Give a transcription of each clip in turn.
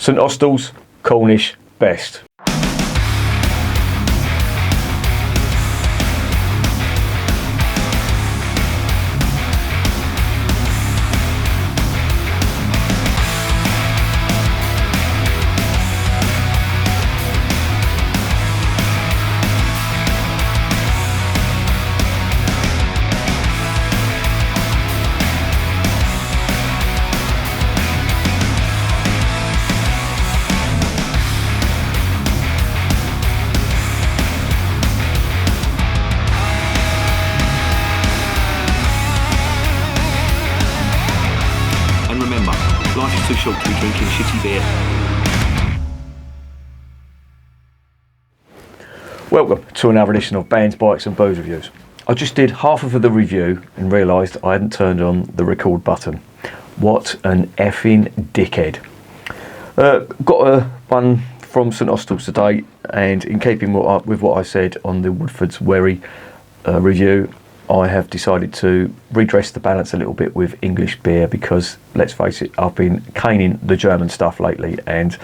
St Austell's Cornish Best. Life is too short to be drinking shitty beer. Welcome to another edition of Bands, Bikes and Booze Reviews. I just did half of the review and realised I hadn't turned on the record button. What an effing dickhead. Got one from St Austell's today, and in keeping with what I said on the Woodford's Wherry review, I have decided to redress the balance a little bit with English beer because, let's face it, I've been caning the German stuff lately and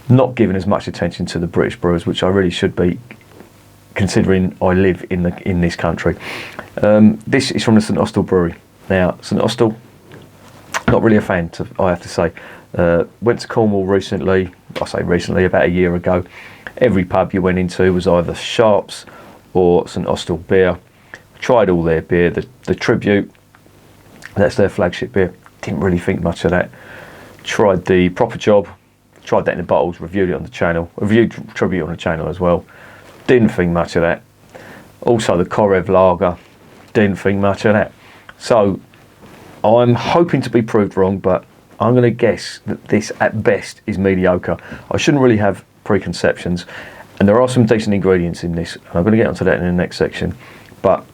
not giving as much attention to the British brewers, which I really should be, considering I live in this country. This is from the St Austell Brewery. Now, St Austell, not really a fan, I have to say. Went to Cornwall recently, I say recently, about a year ago. Every pub you went into was either Sharps or St Austell beer. Tried all their beer, the Tribute, that's their flagship beer. Didn't really think much of that. Tried the Proper Job, tried that in the bottles, reviewed it on the channel, reviewed Tribute on the channel as well. Didn't think much of that. Also the Korev Lager, didn't think much of that. So I'm hoping to be proved wrong, but I'm going to guess that this at best is mediocre. I shouldn't really have preconceptions, and there are some decent ingredients in this, and I'm going to get onto that in the next section. But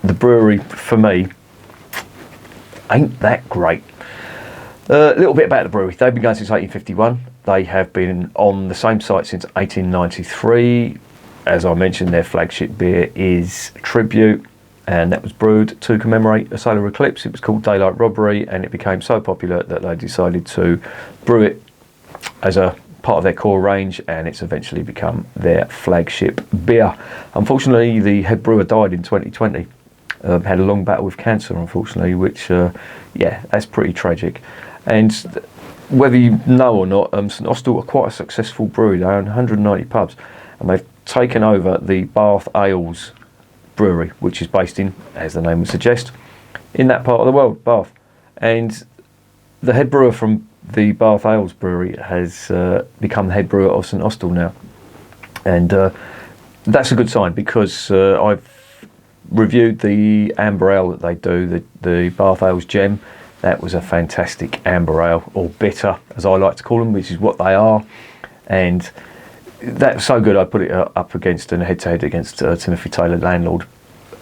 the brewery, for me, ain't that great. A little bit about the brewery. They've been going since 1851. They have been on the same site since 1893. As I mentioned, their flagship beer is Tribute, and that was brewed to commemorate a solar eclipse. It was called Daylight Robbery, and it became so popular that they decided to brew it as a part of their core range, and it's eventually become their flagship beer. Unfortunately, the head brewer died in 2020. Had a long battle with cancer, unfortunately, which, that's pretty tragic. And whether you know or not, St Austell are quite a successful brewery. They own 190 pubs, and they've taken over the Bath Ales brewery, which is based in, as the name would suggest, in that part of the world, Bath. And the head brewer from the Bath Ales brewery has become the head brewer of St Austell now, and that's a good sign because I've reviewed the amber ale that they do, the Bath Ales Gem. That was a fantastic amber ale, or bitter as I like to call them, which is what they are, and that's so good I put it up against and head-to-head against Timothy Taylor Landlord.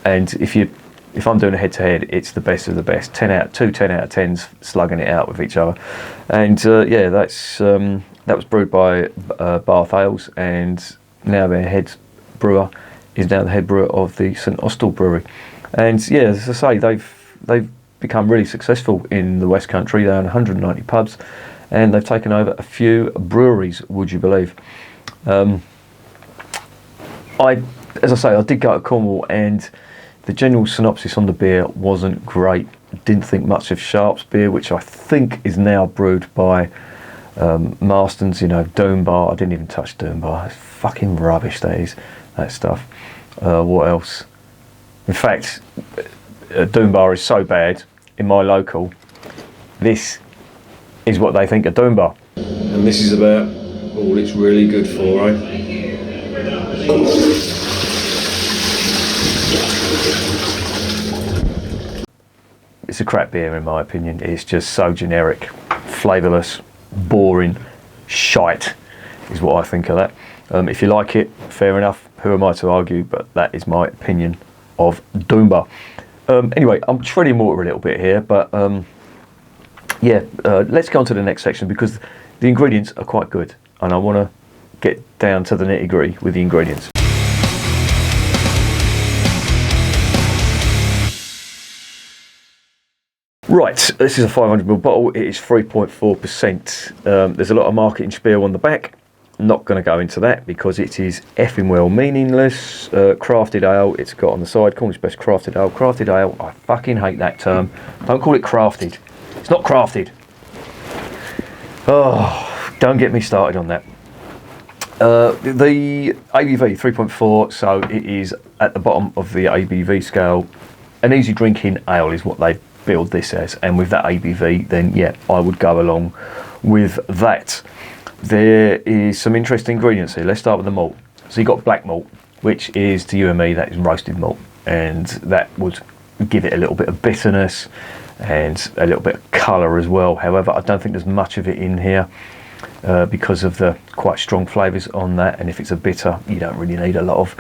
And if I'm doing a head-to-head, it's the best of the best. 10 out of 10s slugging it out with each other. And that was brewed by Bath Ales, and now their head brewer is now the head brewer of the St Austell Brewery. And yeah, as I say, they've become really successful in the West Country. They own 190 pubs, and they've taken over a few breweries, would you believe? As I say, I did go to Cornwall, and the general synopsis on the beer wasn't great. Didn't think much of Sharp's beer, which I think is now brewed by Marston's, Doombar. I didn't even touch Doombar. It's fucking rubbish, that stuff. What else? In fact, Doombar is so bad, in my local, this is what they think of Doombar. And this is about all it's really good for, eh? It's a crap beer in my opinion. It's just so generic, flavourless, boring, shite is what I think of that. If you like it, fair enough. Who am I to argue? But that is my opinion of Doombar. Anyway, I'm treading water a little bit here, but let's go on to the next section because the ingredients are quite good, and I want to get down to the nitty-gritty with the ingredients. Right, this is a 500ml bottle. It is 3.4%. There's a lot of marketing spiel on the back. I'm not going to go into that because it is effing well meaningless. Crafted ale, it's got on the side, Cornish best crafted ale. Crafted ale, I fucking hate that term. Don't call it crafted. It's not crafted. Oh, don't get me started on that. The ABV 3.4, so it is at the bottom of the ABV scale. An easy drinking ale is what they build this as, and with that ABV, then yeah, I would go along with that. There is some interesting ingredients here. Let's start with the malt. So you've got black malt, which is, to you and me, that is roasted malt, and that would give it a little bit of bitterness and a little bit of colour as well. However, I don't think there's much of it in here because of the quite strong flavours on that, and if it's a bitter, you don't really need a lot of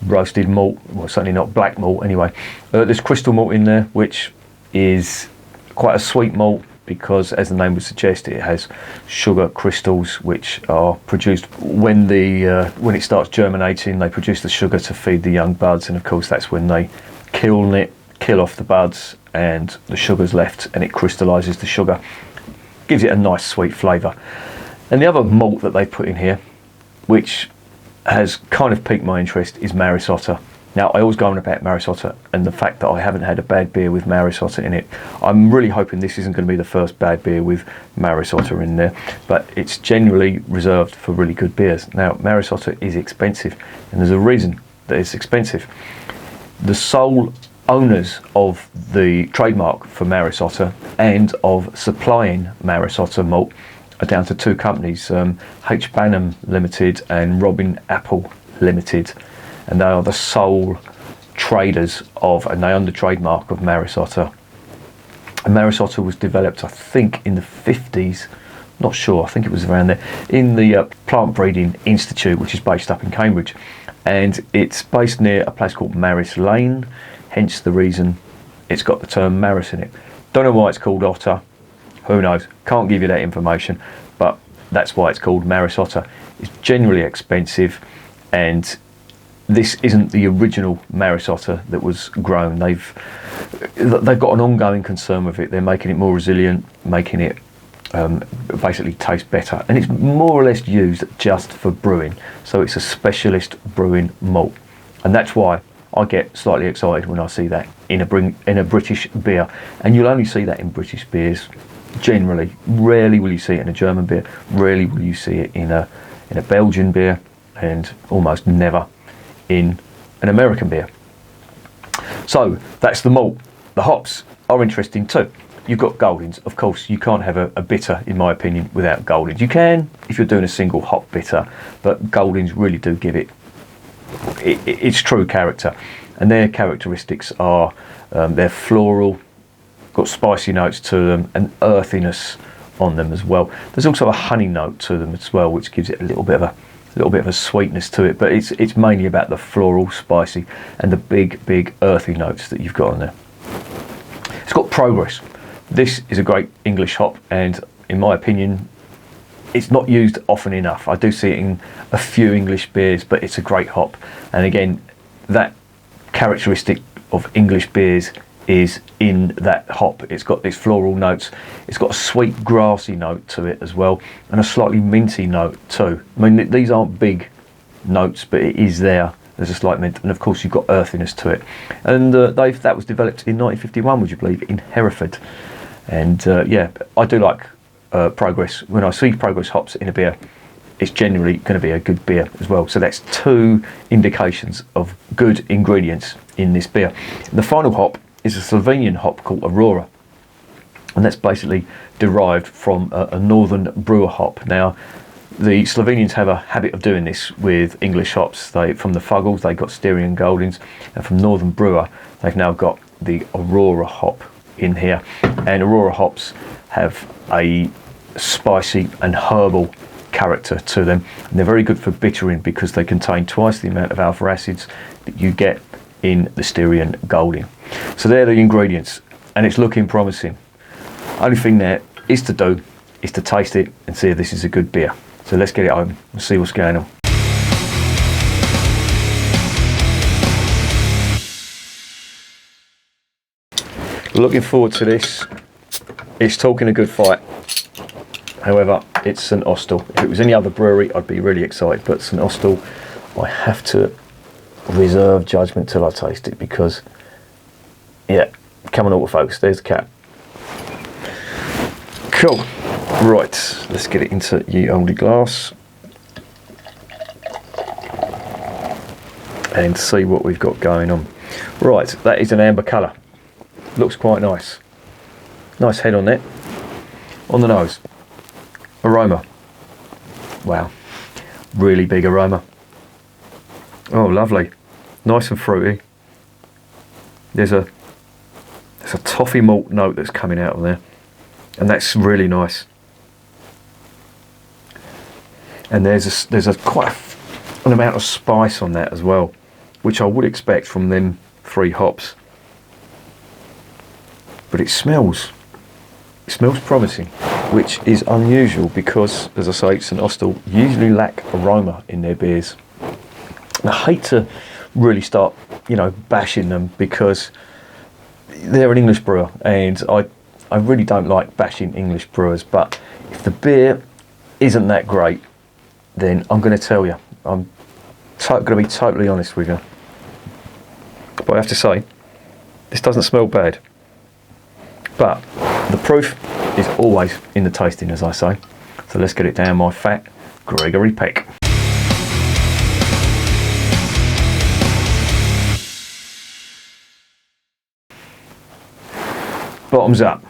roasted malt, well, certainly not black malt anyway. There's crystal malt in there, which is quite a sweet malt because, as the name would suggest, it has sugar crystals which are produced when it starts germinating. They produce the sugar to feed the young buds, and of course that's when they kill off the buds and the sugar's left, and it crystallises the sugar, gives it a nice sweet flavour. And the other malt that they put in here, which has kind of piqued my interest, is Maris Otter. Now, I always go on about Maris Otter and the fact that I haven't had a bad beer with Maris Otter in it. I'm really hoping this isn't going to be the first bad beer with Maris Otter in there, but it's generally reserved for really good beers. Now, Maris Otter is expensive, and there's a reason that it's expensive. The sole owners of the trademark for Maris Otter and of supplying Maris Otter malt are down to two companies, H. Banham Limited and Robin Apple Limited, and they are the sole traders of, and they own the trademark of Maris Otter. And Maris Otter was developed, I think, in the 50s, not sure, I think it was around there, in the Plant Breeding Institute, which is based up in Cambridge, and it's based near a place called Maris Lane, hence the reason it's got the term Maris in it. Don't know why it's called Otter, who knows, can't give you that information, but that's why it's called Maris Otter. It's generally expensive, and this isn't the original Maris Otter that was grown. They've got an ongoing concern with it. They're making it more resilient, making it basically taste better, and it's more or less used just for brewing. So it's a specialist brewing malt, and that's why I get slightly excited when I see that in a British beer. And you'll only see that in British beers generally. Rarely will you see it in a German beer. Rarely will you see it in a Belgian beer, and almost never in an American beer. So that's the malt. The hops are interesting too. You've got Goldings. Of course, you can't have a bitter, in my opinion, without Goldings. You can if you're doing a single hop bitter, but Goldings really do give it its true character. And their characteristics are they're floral, got spicy notes to them, and earthiness on them as well. There's also a honey note to them as well, which gives it a little bit of a sweetness to it, but it's mainly about the floral, spicy, and the big earthy notes that you've got on there. It's got Progress. This is a great English hop, and in my opinion, it's not used often enough. I do see it in a few English beers, but it's a great hop. And again, that characteristic of English beers is in that hop. It's got its floral notes, it's got a sweet grassy note to it as well, and a slightly minty note too. I mean, these aren't big notes, but it is there. There's a slight mint, and of course you've got earthiness to it. And that was developed in 1951, would you believe, in Hereford. And yeah, I do like Progress. When I see Progress hops in a beer, it's generally going to be a good beer as well. So that's two indications of good ingredients in this beer. The final hop is a Slovenian hop called Aurora, and that's basically derived from a northern brewer hop. Now, the Slovenians have a habit of doing this with English hops. From the Fuggles, they got Styrian Goldings, and from Northern Brewer, they've now got the Aurora hop in here. And Aurora hops have a spicy and herbal character to them, and they're very good for bittering because they contain twice the amount of alpha acids that you get in the Styrian Golding. So they're the ingredients, and it's looking promising. Only thing there is to do is to taste it and see if this is a good beer. So let's get it home and see what's going on. Looking forward to this. It's talking a good fight. However, it's St Austell. If it was any other brewery, I'd be really excited. But St Austell, I have to reserve judgment till I taste it because, yeah, come on, autofocus. There's the cap. Cool. Right, let's get it into ye olde glass and see what we've got going on. Right, that is an amber colour. Looks quite nice. Nice head on it. On the nose. Aroma. Wow. Really big aroma. Oh, lovely. Nice and fruity. There's a toffee malt note that's coming out of there. And that's really nice. And there's quite an amount of spice on that as well, which I would expect from them 3 hops. But it smells promising, which is unusual because, as I say, St Austell usually lack aroma in their beers. And I hate to really start, bashing them because they're an English brewer, and I really don't like bashing English brewers. But if the beer isn't that great, then I'm going to tell you. I'm going to be totally honest with you. But I have to say, this doesn't smell bad. But the proof is always in the tasting, as I say. So let's get it down my fat Gregory Peck. Bottoms up.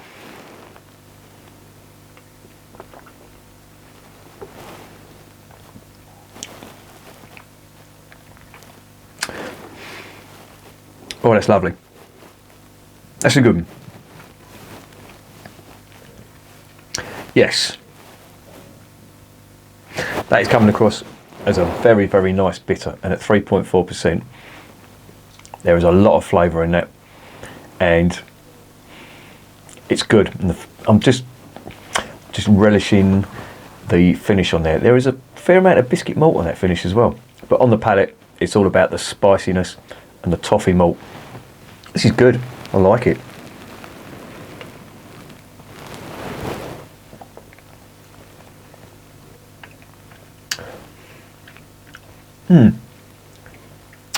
Oh, that's lovely. That's a good one. Yes. That is coming across as a very, very nice bitter, and at 3.4%, there is a lot of flavour in that, and it's good. And I'm just relishing the finish on there. There is a fair amount of biscuit malt on that finish as well, but on the palate, it's all about the spiciness and the toffee malt. This is good. I like it.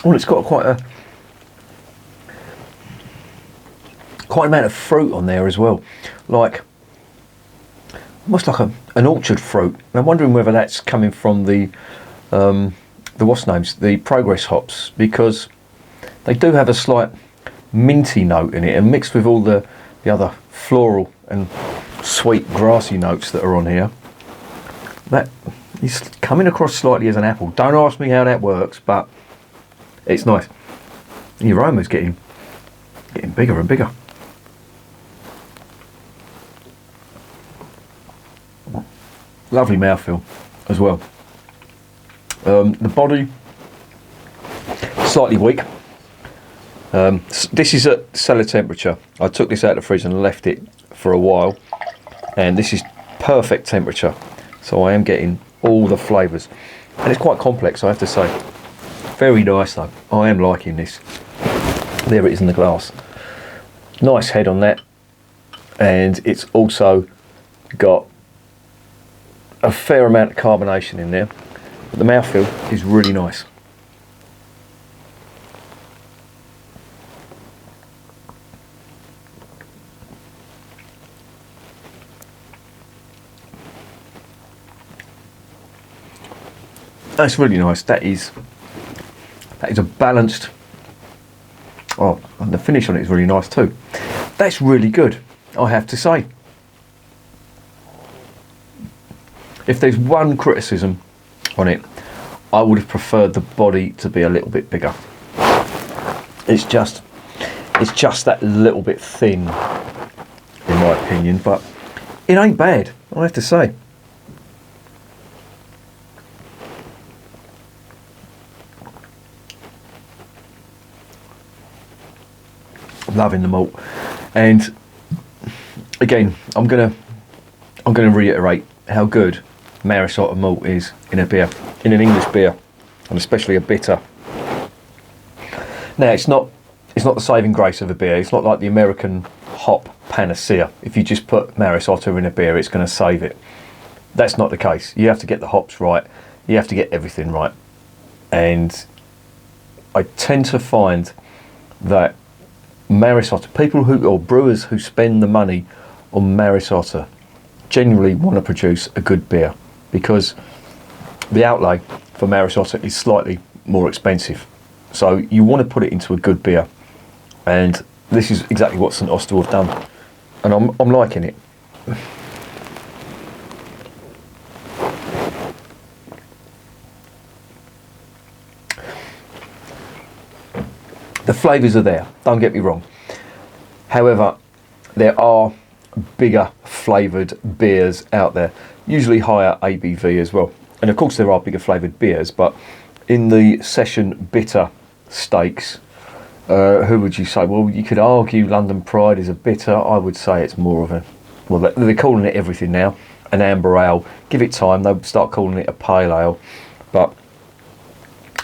Well, it's got quite an amount of fruit on there as well, like almost like an orchard fruit. And I'm wondering whether that's coming from the what's names, the Progress hops, because they do have a slight minty note in it, and mixed with all the other floral and sweet grassy notes that are on here, that is coming across slightly as an apple. Don't ask me how that works, but it's nice. The aroma's getting bigger and bigger. Lovely mouthfeel as well. The body slightly weak. This is at cellar temperature. I took this out of the fridge and left it for a while, and this is perfect temperature, so I am getting all the flavours, and it's quite complex, I have to say. Very nice though. I am liking this. There it is in the glass. Nice head on that, and it's also got a fair amount of carbonation in there, but the mouthfeel is really nice. That's really nice. That is a balanced. Oh, and the finish on it is really nice too. That's really good, I have to say. If there's one criticism on it, I would have preferred the body to be a little bit bigger. It's just that little bit thin, in my opinion, but it ain't bad, I have to say. Loving the malt, and again, I'm gonna reiterate how good Maris Otter malt is in a beer, in an English beer, and especially a bitter. Now, it's not the saving grace of a beer. It's not like the American hop panacea. If you just put Maris Otter in a beer, it's going to save it. That's not the case. You have to get the hops right. You have to get everything right. And I tend to find that Maris Otter, or brewers who spend the money on Maris Otter, genuinely want to produce a good beer, because the outlay for Maris Otter is slightly more expensive. So you want to put it into a good beer. And this is exactly what St Austell have done. And I'm liking it. The flavours are there, don't get me wrong. However, there are bigger flavoured beers out there, usually higher ABV as well. And of course there are bigger flavoured beers, but in the session bitter stakes, who would you say? Well, you could argue London Pride is a bitter. I would say it's more of a, well, they're calling it everything now, an amber ale. Give it time, they'll start calling it a pale ale. But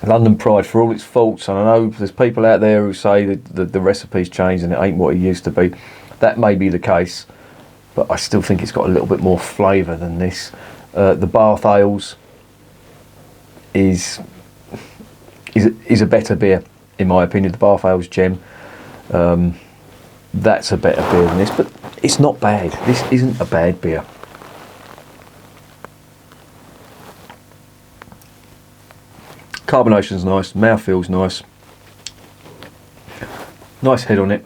London Pride, for all its faults, and I know there's people out there who say that the recipe's changed and it ain't what it used to be. That may be the case, but I still think it's got a little bit more flavour than this. The Bath Ales is a better beer, in my opinion. The Bath Ales Gem, that's a better beer than this, but it's not bad. This isn't a bad beer. Carbonation's nice, mouthfeel's nice. Nice head on it.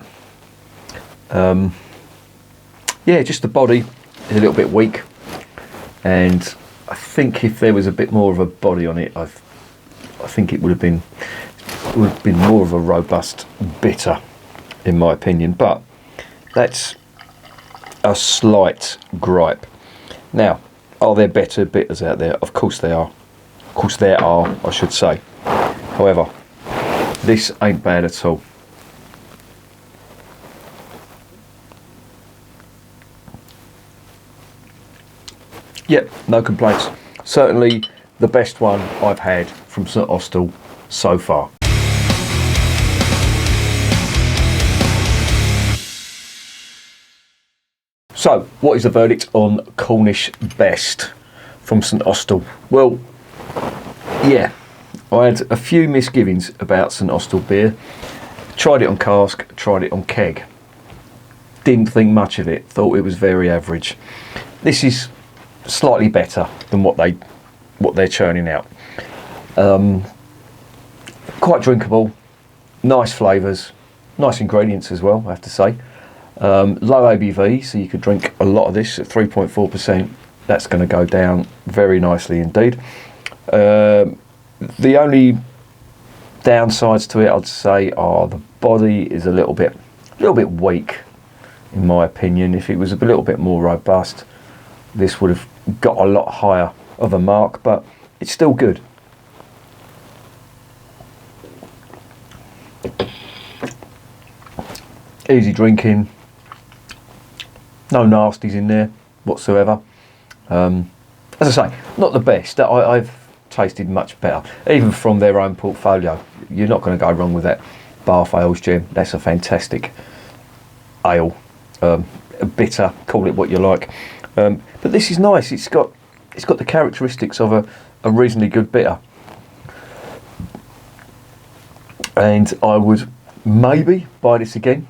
Yeah, just the body is a little bit weak, and I think if there was a bit more of a body on it, I think it would have been more of a robust bitter, in my opinion. But that's a slight gripe. Now, are there better bitters out there? Of course they are. Of course there are, I should say. However, this ain't bad at all. Yep, no complaints. Certainly the best one I've had from St Austell so far. So, what is the verdict on Cornish Best from St Austell? Well, yeah, I had a few misgivings about St Austell beer. Tried it on cask, tried it on keg. Didn't think much of it, thought it was very average. This is slightly better than what they're churning out. Quite drinkable, nice flavours, nice ingredients as well, I have to say. Low ABV, so you could drink a lot of this at 3.4%. That's going to go down very nicely indeed. The only downsides to it, I'd say, are the body is a little bit weak, in my opinion. If it was a little bit more robust, this would have got a lot higher of a mark, but it's still good. Easy drinking, no nasties in there whatsoever. As I say, not the best. I've tasted much better, even from their own portfolio. You're not going to go wrong with that Bath Ales Gem. That's a fantastic ale, bitter, call it what you like. But this is nice. It's got the characteristics of a reasonably good bitter, and I would maybe buy this again.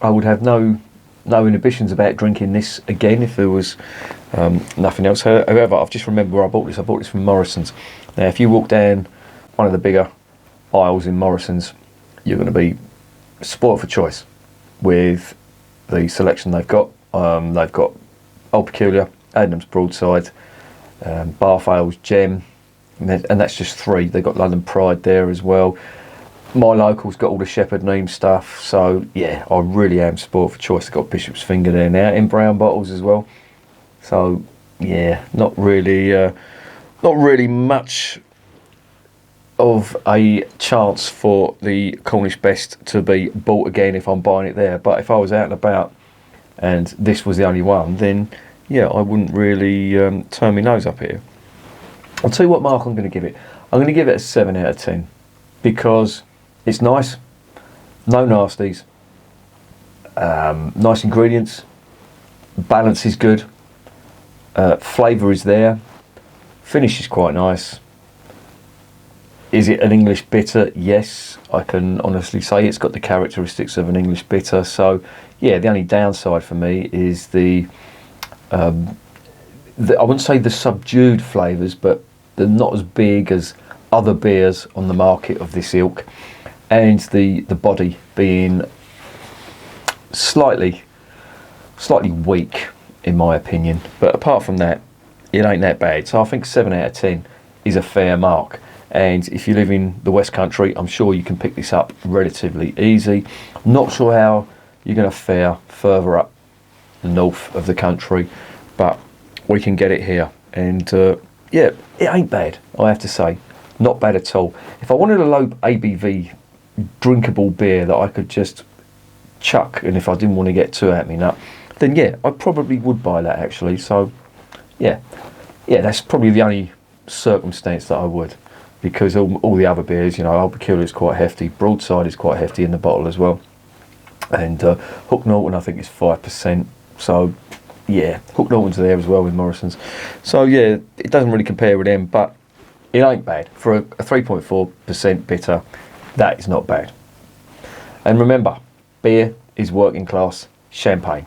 I would have no inhibitions about drinking this again if there was nothing else. However, I've just remembered where I bought this. I bought this from Morrison's. Now, if you walk down one of the bigger aisles in Morrison's, you're going to be spoiled for choice with the selection they've got. They've got Old Peculiar, Adnams Broadside, Bath Ales Gem, and that's just three. They've got London Pride there as well. My local's got all the Shepherd Neame stuff, so yeah, I really am spoiled for choice. They've got Bishop's Finger there now in brown bottles as well. So yeah, not really much of a chance for the Cornish Best to be bought again if I'm buying it there. But if I was out and about and this was the only one, then yeah, I wouldn't really turn my nose up here. I'll tell you what mark I'm going to give it. I'm going to give it a 7 out of 10 because it's nice, no nasties, Nice ingredients, balance is good, flavour is there, finish is quite nice. Is it an English bitter? Yes, I can honestly say it's got the characteristics of an English bitter. So yeah, the only downside for me is I wouldn't say the subdued flavours, but they're not as big as other beers on the market of this ilk, and the body being slightly weak in my opinion. But apart from that, it ain't that bad. So I think 7 out of 10 is a fair mark. And if you live in the West Country, I'm sure you can pick this up relatively easy. Not sure how you're going to fare further up the north of the country, but we can get it here. And yeah, it ain't bad, I have to say. Not bad at all. If I wanted a low ABV drinkable beer that I could just chuck, and if I didn't want to get too at me nut, then yeah, I probably would buy that actually. So yeah, that's probably the only circumstance that I would. Because all the other beers, you know, Old Peculiar is quite hefty, Broadside is quite hefty in the bottle as well, and Hook Norton I think is 5%. So yeah, Hook Norton's there as well with Morrison's. So yeah, it doesn't really compare with them, but it ain't bad for a 3.4% bitter. That is not bad. And remember, beer is working class champagne.